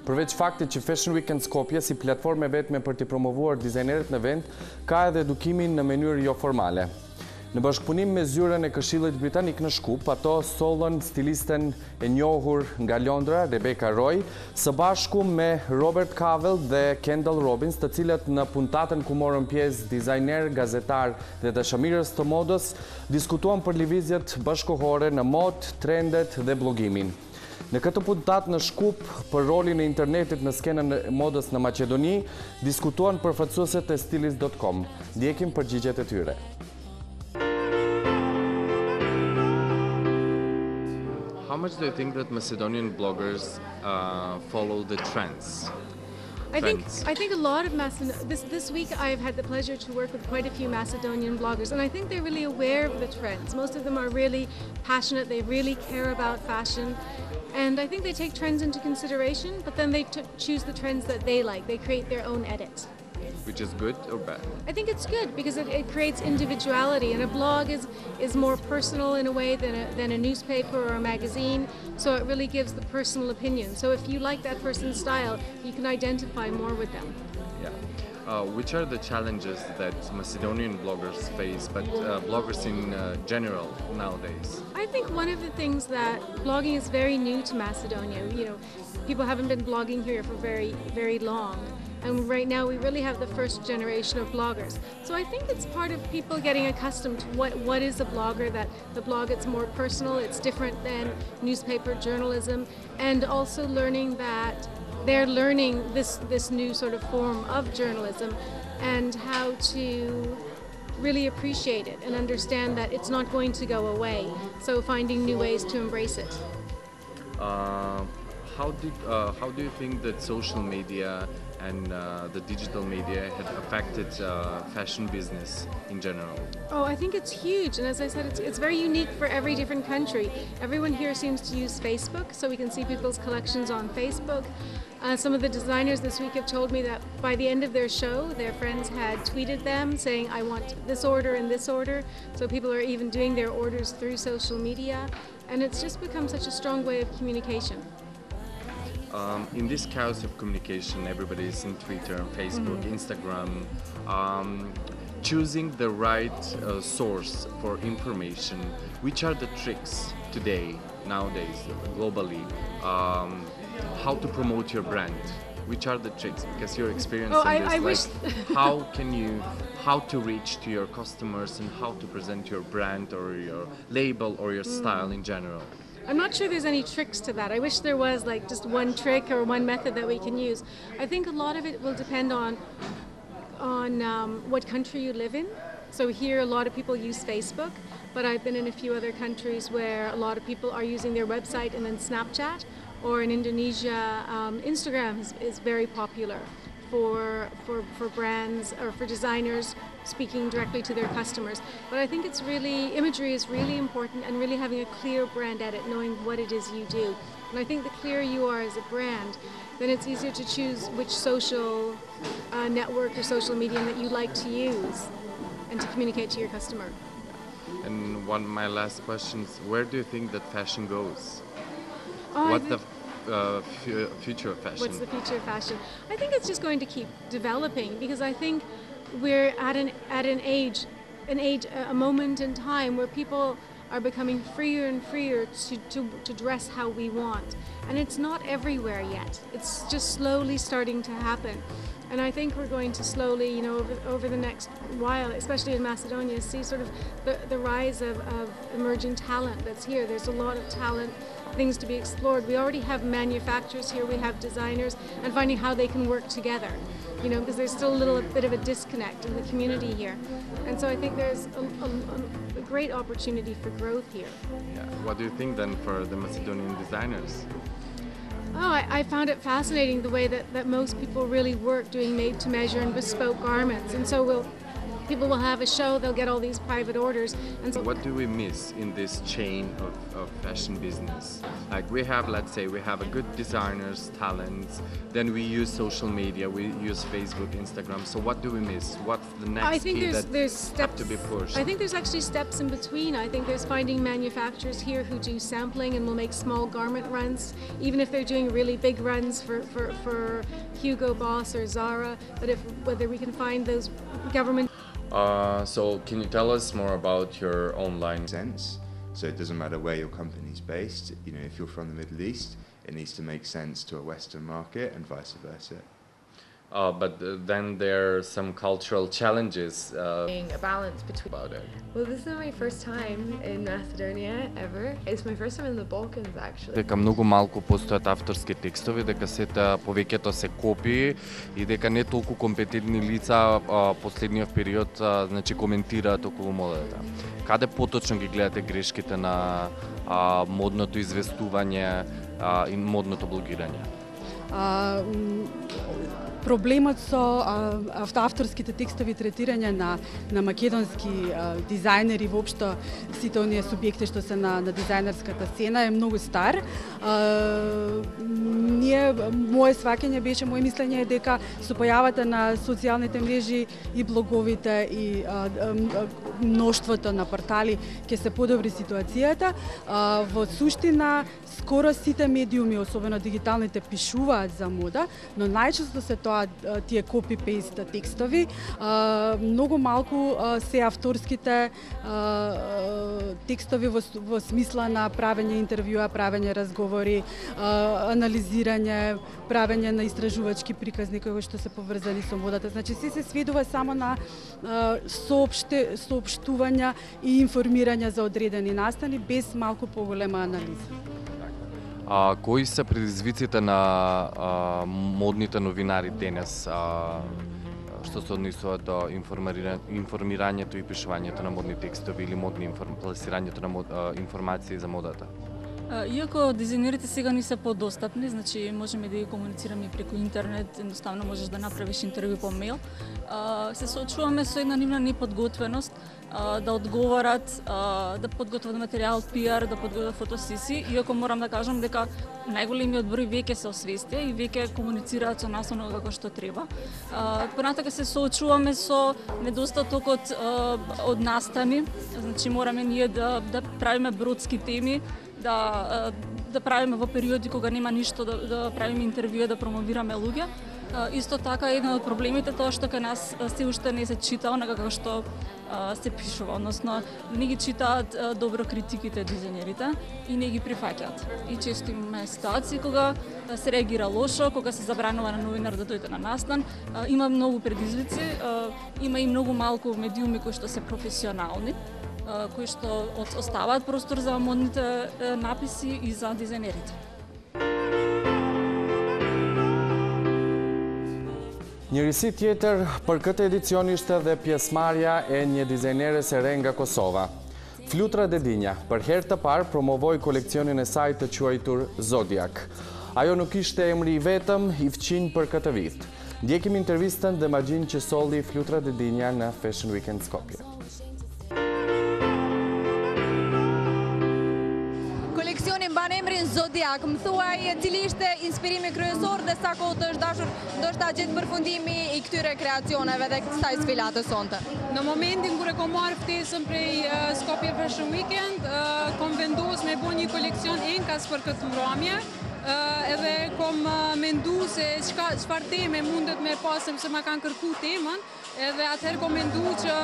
Përveç faktit që Fashion Weekend Skopje si platformë vetme për t'i promovuar dizajnerët në vend, ka edhe edukimin në mënyrë jo formale. Në bashkëpunim me zyrën e Këshillit Britanik në Shkup, ato sollën stilisten e njohur nga Londra, Rebecca Roy, së bashku me Robert Cavell dhe Kendall Robbins, të cilët në puntatën ku morën pjesë dizajner, gazetar dhe dashamirës të modës, diskutuan për lëvizjet bashkëkohore në mod, trendet dhe blogimin. Në këtë puntat në Shkup për rolin e internetit në skenën e modës në Maqedoni, diskutuan përfaqësuesit e stylist.com. Ndjekim përgjigjet e tyre. How much do you think that Macedonian bloggers follow the trends? I think a lot of this week I've had the pleasure to work with quite a few Macedonian bloggers, and I think they're really aware of the trends. Most of them are really passionate, they really care about fashion, and I think they take trends into consideration, but then they choose the trends that they like. They create their own edit. Which is good or bad? I think it's good because it creates individuality, and a blog is more personal in a way than a newspaper or a magazine, so it really gives the personal opinion. So if you like that person's style, you can identify more with them. Yeah. Which are the challenges that Macedonian bloggers face, but bloggers in general nowadays? I think one of the things that blogging is very new to Macedonia. You know, people haven't been blogging here for very, very long. And right now we really have the first generation of bloggers. So I think it's part of people getting accustomed to what is a blogger, that the blog, it's more personal, it's different than newspaper journalism, and also learning that they're learning this new sort of form of journalism and how to really appreciate it and understand that it's not going to go away. So finding new ways to embrace it. How do you think that social media and the digital media have affected fashion business in general? Oh, I think it's huge, and as I said, it's very unique for every different country. Everyone here seems to use Facebook, so we can see people's collections on Facebook. Some of the designers this week have told me that by the end of their show, their friends had tweeted them saying, I want this order and this order. So people are even doing their orders through social media, and it's just become such a strong way of communication. In this chaos of communication, everybody is in Twitter, Facebook, Instagram. Choosing the right source for information, which are the tricks today, nowadays, globally, how to promote your brand? Which are the tricks? Because you're experiencing this, how to reach to your customers and how to present your brand or your label or your style in general. I'm not sure there's any tricks to that. I wish there was like just one trick or one method that we can use. I think a lot of it will depend on what country you live in. So here a lot of people use Facebook, but I've been in a few other countries where a lot of people are using their website and then Snapchat, or in Indonesia, Instagram is very popular for brands or for designers speaking directly to their customers. But I think imagery is really important, and really having a clear brand edit, knowing what it is you do. And I think the clearer you are as a brand, then it's easier to choose which social network or social medium that you like to use and to communicate to your customer. And my last question is, where do you think that fashion goes? Oh, What's the future of fashion? What's the future of fashion? I think it's just going to keep developing, because I think we're at a moment in time where people are becoming freer and freer to dress how we want. And it's not everywhere yet. It's just slowly starting to happen. And I think we're going to slowly, you know, over the next while, especially in Macedonia, see sort of the rise of emerging talent that's here. There's a lot of talent, things to be explored. We already have manufacturers here, we have designers, and finding how they can work together, you know, because there's still a little bit of a disconnect in the community here. And so I think there's a great opportunity for growth here. Yeah. What do you think then for the Macedonian designers? Oh, I found it fascinating the way that most people really work doing made-to-measure and bespoke garments. And so people will have a show, they'll get all these private orders. And so What do we miss in this chain of fashion business? Like we have, let's say, we have a good designers, talents, then we use social media, we use Facebook, Instagram. So what do we miss? What's the next I think key there's that steps. have to be pushed? I think there's actually steps in between. I think there's finding manufacturers here who do sampling and will make small garment runs, even if they're doing really big runs for Hugo Boss or Zara. But whether we can find those government. So can you tell us more about your online sense? So it doesn't matter where your company's based. You know, if you're from the Middle East, it needs to make sense to a Western market and vice versa. But then there are some cultural challenges. A balance between. About it. Well, this is my first time in Macedonia ever. It's my first time in the Balkans actually. Дека многу малку постојат авторски текстови, дека сета повеќето се копии и дека не толку компетентни лица последниот период значи коментираат околу модата. Каде поточно ги гледате грешките на модното известување и модното блогирање? Проблемот со авторските текстови третирање на македонски дизајнери, воопшто сите оние субјекти што се на дизајнерската сцена е многу стар. Моje сваќање беше, моje мислење е дека со појавата на социјалните мрежи и блоговите и мноштвото на портали ќе се подобри ситуацијата. Во суштина, скоро сите медиуми, особено дигиталните, пишуваат за мода, но најчесто се тоа тие копи-пейст текстови. Многу малку се авторските текстови во смисла на правење интервјуа, правење разговори, анализирање, правење на истражувачки приказни кои што се поврзани со модата. Значи се сведува само на соопштувања и информирања за одредени настани без малку поголема анализа. Кои се предизвиците на модните новинари денес, што се однесуваат до информирањето и пишувањето на модни текстови или пласирањето на информации за модата? Иако дизајнерите сега не се подостапни, значи можеме да ги комуницираме преку интернет, едноставно можеш да направиш интервју по мејл, се соочуваме со една нивна неподготвеност да одговорат, да подготват материјал, пиар, да подготват фотосесии, иако морам да кажам дека најголемиот број веќе се освестија и веќе комуницираат со нас оноga како што треба. Понатака се соочуваме со недостатокот од настани, значи мораме ние да правиме бродски теми, да правиме во периоди кога нема ништо, да правиме интервјуа, да промовираме луѓе. Исто така еден од проблемите тоа што кај нас се уште не се чита онака како што се пишува, односно не ги читаат добро критиките дизајнерите и не ги прифаќаат. И често имаме ситуации кога се реагира лошо, кога се забранува на новинар да дојде на настан. Има многу предизвици, има и многу малку медиуми кои што се професионални, кои што оставаат простор за модните написи и за дизајнерите. Njërisi tjetër për këtë edicion ishte dhe pjesëmarrja e një dizajneres e re nga Kosova. Flutra Dedinja, për herë të parë promovoi koleksionin e saj të quajtur Zodiak. Ajo nuk ishte emri i vetëm i fqinj për këtë vit. Ndjekim intervistën dhe magjin që solli Flutra Dedinja në Fashion Weekend Skopje. Koleksioni mban emrin Zodiak. Më thuaj cili ishte inspirimi kryesor dhe sa kohë të është dashur ndoshta gjetë përfundimi i këtyre kreacioneve dhe kësaj sfilate sonte? Në momentin kur e kom marrë ftesën prej Skopje Fashion Weekend, kom vendos me bo një koleksion enkas për këtë mbrëmje. Edhe kom mendu se çfarë teme mundet me pasëm se ma kanë kërku temën, edhe atëherë kom mendu që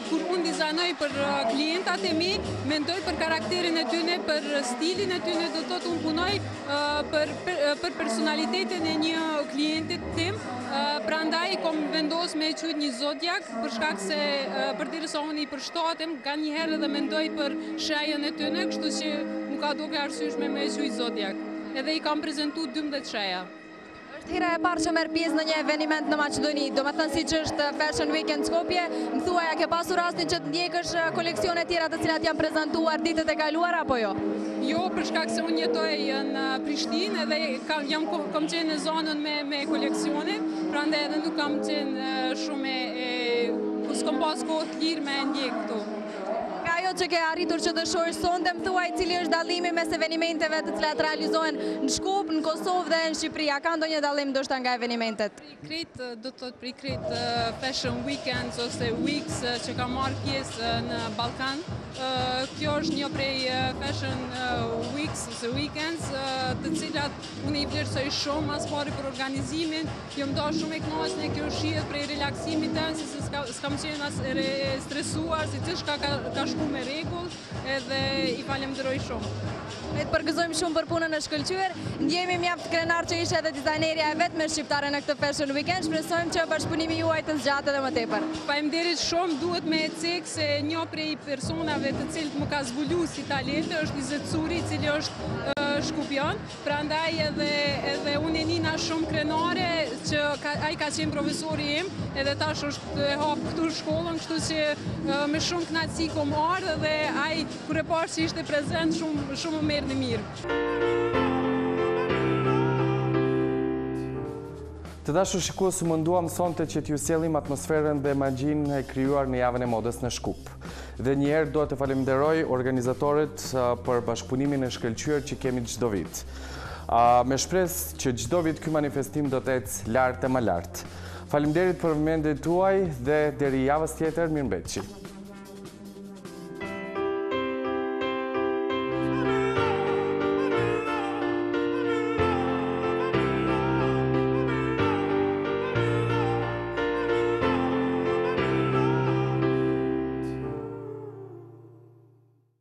kur unë dizajnoj për klientat e mi, mendoj për karakterin e tyne, për stilin e tyne, do të thotë unë punoj për personalitetin e një klientit tim, prandaj kom vendos me quajt një Zodiak, për shkak se përderisa unë i përshtatem, ka njëherë edhe mendoj për shajën e tyne, kështu që më ka duke arsyeshme me quajt Zodiak. Edhe i kam prezentu 12 shaja. Është hera e parë që merr pjesë në një eveniment në Maqedoni, do të thënë siç është Fashion Weekend Skopje. Më thuaj, a ke pasur rastin që të ndjekësh koleksione tjera të cilat janë prezantuar ditët e kaluara apo jo? Jo, për shkak se unë jetoj në Prishtinë edhe kam qenë në zonën me koleksione, prandaj edhe nuk kam qenë shumë s'kom pas kohë të lirë me ndjek këtu. Nga ajo që ke arritur që dëshorë sonte, më thuaj cili është dallimi mes evenimenteve të cilat realizohen në Shkup, në Kosovë dhe në Shqipëri. A ka ndonjë dallim ndoshta nga evenimentet? Do të thotë prikrit Fashion Weekend ose Weeks që ka marrë pjesë në Ballkan. Kjo është një prej Fashion Weeks ose Weekends të cilat unë i vlerësoj shumë mas pari për organizimin. Jo më do shumë e kënaqur në kjo shihet prej relaksimit tënë, se s'kam qenë as stresuar, si gjithçka ka shku me rregull, edhe i falenderoj shumë. Ne të përgëzojmë shumë për punën e shkëlqyer. Ndjehemi mjaft krenar që ishe edhe dizajnerja e vetme shqiptare në këtë Fashion Weekend. Shpresojmë që bashkëpunimi juaj të zgjatet edhe më tepër. Faleminderit shumë, duhet me cek se një prej personave të cilët më ka zbuluar si talente është Izet Suri, i cili është shkupion. Prandaj edhe unë e nina shumë krenare që ai ka qenë profesori im, edhe tash është e hap këtu shkollën, kështu që me shumë kënaqësi kom ardhur dhe ai kur e parë se ishte prezent shumë më merr në mirë. Të dashur shikues, u munduam sonte që t'ju sjellim atmosferën dhe magjinë e krijuar në javën e modës në Shkup. Dhe njëherë dua të falenderoj organizatorët për bashkëpunimin e shkëlqyer që kemi çdo vit. Me shpresë që çdo vit ky manifestim do të ecë lart e më lart. Faleminderit për vëmendjen tuaj dhe deri javës tjetër, mirëmbëjtje.